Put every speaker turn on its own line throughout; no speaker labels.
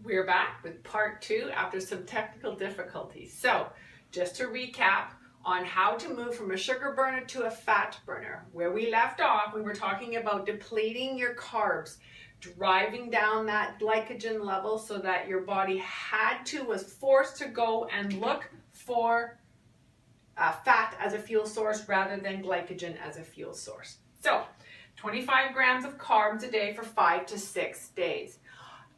We're back with part 2 after some technical difficulties. So, just to recap on how to move from a sugar burner to a fat burner. Where we left off, we were talking about depleting your carbs, driving down that glycogen level so that your body was forced to go and look for fat as a fuel source rather than glycogen as a fuel source. So, 25 grams of carbs a day for 5 to 6 days.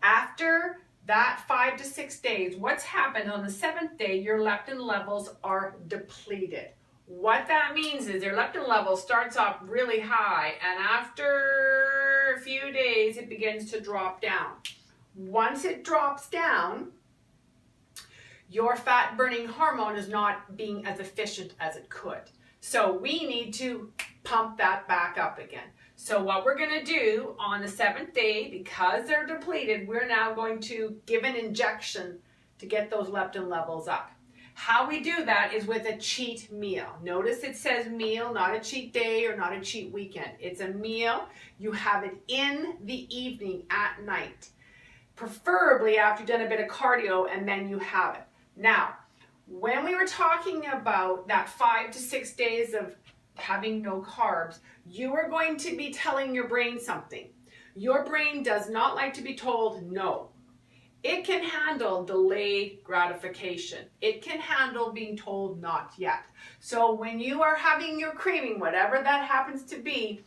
After that 5 to 6 days, what's happened on the 7th day, your leptin levels are depleted. What that means is your leptin level starts off really high, and after a few days, it begins to drop down. Once it drops down, your fat burning hormone is not being as efficient as it could. So we need to pump that back up again. So what we're going to do on the 7th day, because they're depleted, we're now going to give an injection to get those leptin levels up. How we do that is with a cheat meal. Notice it says meal, not a cheat day or not a cheat weekend. It's a meal. You have it in the evening at night, preferably after you've done a bit of cardio, and then you have it. Now, when we were talking about that 5 to 6 days of having no carbs, you are going to be telling your brain something. Your brain does not like to be told no. It can handle delayed gratification. It can handle being told not yet. So when you are having your craving, whatever that happens to be,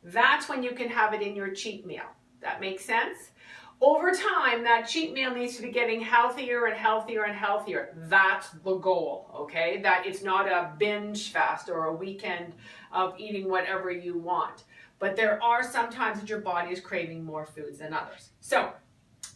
that's when you can have it in your cheat meal. That makes sense? Over time, that cheat meal needs to be getting healthier and healthier and healthier. That's the goal, okay? That it's not a binge fast or a weekend of eating whatever you want. But there are some times that your body is craving more foods than others. So,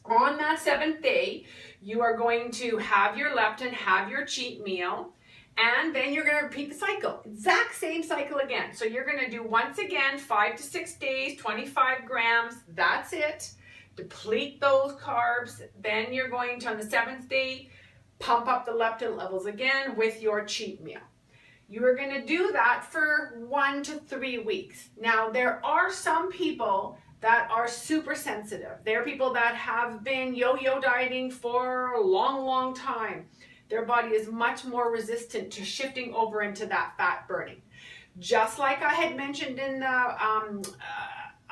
on that 7th day, you are going to have your leptin, have your cheat meal, and then you're going to repeat the cycle. Exact same cycle again. So you're going to do once again 5 to 6 days, 25 grams, that's it. Deplete those carbs. Then you're going to, on the 7th day, pump up the leptin levels again with your cheat meal. You are going to do that for 1 to 3 weeks. Now, there are some people that are super sensitive. There are people that have been yo-yo dieting for a long, long time. Their body is much more resistant to shifting over into that fat burning. Just like I had mentioned in the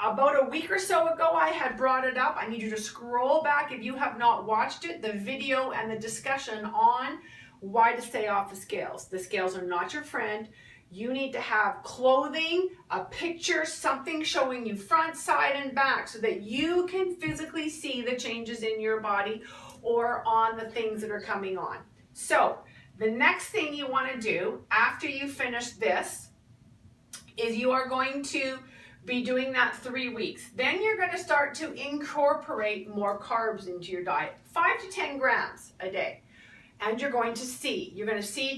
about a week or so ago, I had brought it up. I need you to scroll back if you have not watched it, the video and the discussion on why to stay off the scales. The scales are not your friend. You need to have clothing, a picture, something showing you front, side, and back so that you can physically see the changes in your body or on the things that are coming on. So the next thing you want to do after you finish this is you are going to be doing that 3 weeks. Then you're going to start to incorporate more carbs into your diet, 5 to 10 grams a day. And you're going to see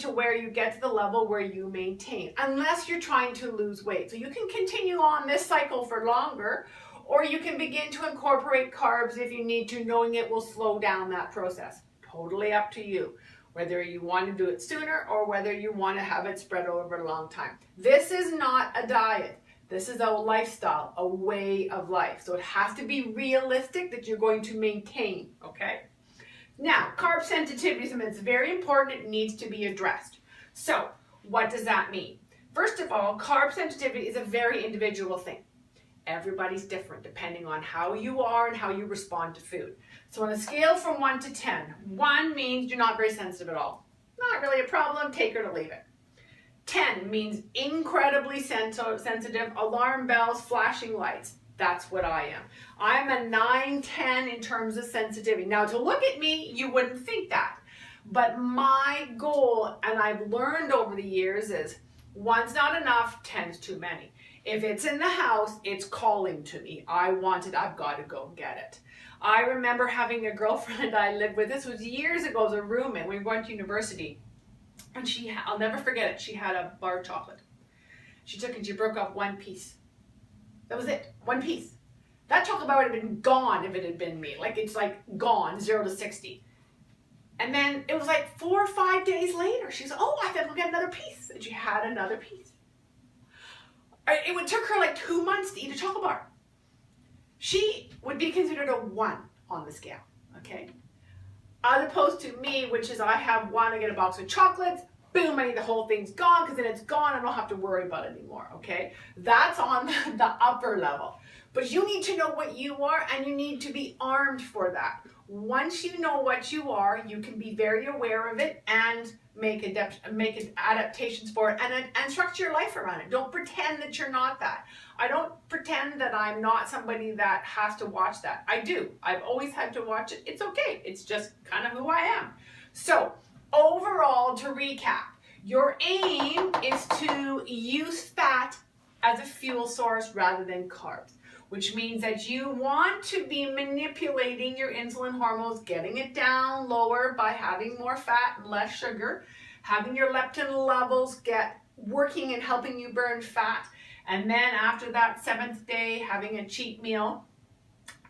to where you get to the level where you maintain, unless you're trying to lose weight. So you can continue on this cycle for longer, or you can begin to incorporate carbs if you need to, knowing it will slow down that process. Totally up to you, whether you want to do it sooner or whether you want to have it spread over a long time. This is not a diet. This is a lifestyle, a way of life. So it has to be realistic that you're going to maintain, okay? Now, carb sensitivism is very important. It needs to be addressed. So what does that mean? First of all, carb sensitivity is a very individual thing. Everybody's different depending on how you are and how you respond to food. So on a scale from 1 to 10, 1 means you're not very sensitive at all. Not really a problem, take it or leave it. 10 means incredibly sensitive, alarm bells, flashing lights. That's what I am. I'm a 9-10 in terms of sensitivity. Now, to look at me, you wouldn't think that. But my goal, and I've learned over the years, is 1's not enough, 10's too many. If it's in the house, it's calling to me. I want it, I've got to go get it. I remember having a girlfriend I lived with, this was years ago, as a roommate. We were going to university. And I'll never forget it, she had a bar of chocolate. She took it and she broke off 1 piece. That was it, 1 piece. That chocolate bar would have been gone if it had been me. Like, it's like gone, 0 to 60. And then it was like 4 or 5 days later, she was, oh, I think we'll get another piece. And she had another piece. It took her like 2 months to eat a chocolate bar. She would be considered a 1 on the scale. okay? As opposed to me, which is I want to get a box of chocolates, boom, I need the whole thing's gone, because then it's gone, I don't have to worry about it anymore, okay? That's on the upper level. But you need to know what you are, and you need to be armed for that. Once you know what you are, you can be very aware of it and make adaptations for it and structure your life around it. Don't pretend that you're not that. I don't pretend that I'm not somebody that has to watch that. I do. I've always had to watch it. It's okay. It's just kind of who I am. So overall, to recap, your aim is to use fat as a fuel source rather than carbs, which means that you want to be manipulating your insulin hormones, getting it down lower by having more fat and less sugar, having your leptin levels get working and helping you burn fat, and then after that 7th day, having a cheat meal.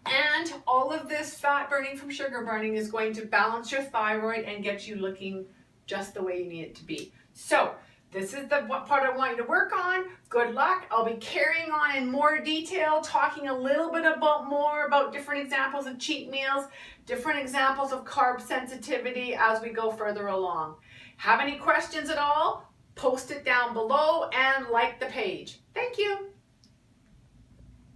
And all of this fat burning from sugar burning is going to balance your thyroid and get you looking just the way you need it to be. So this is the part I want you to work on. Good luck. I'll be carrying on in more detail, talking a little bit more about different examples of cheat meals, different examples of carb sensitivity as we go further along. Have any questions at all? Post it down below and like the page. Thank you.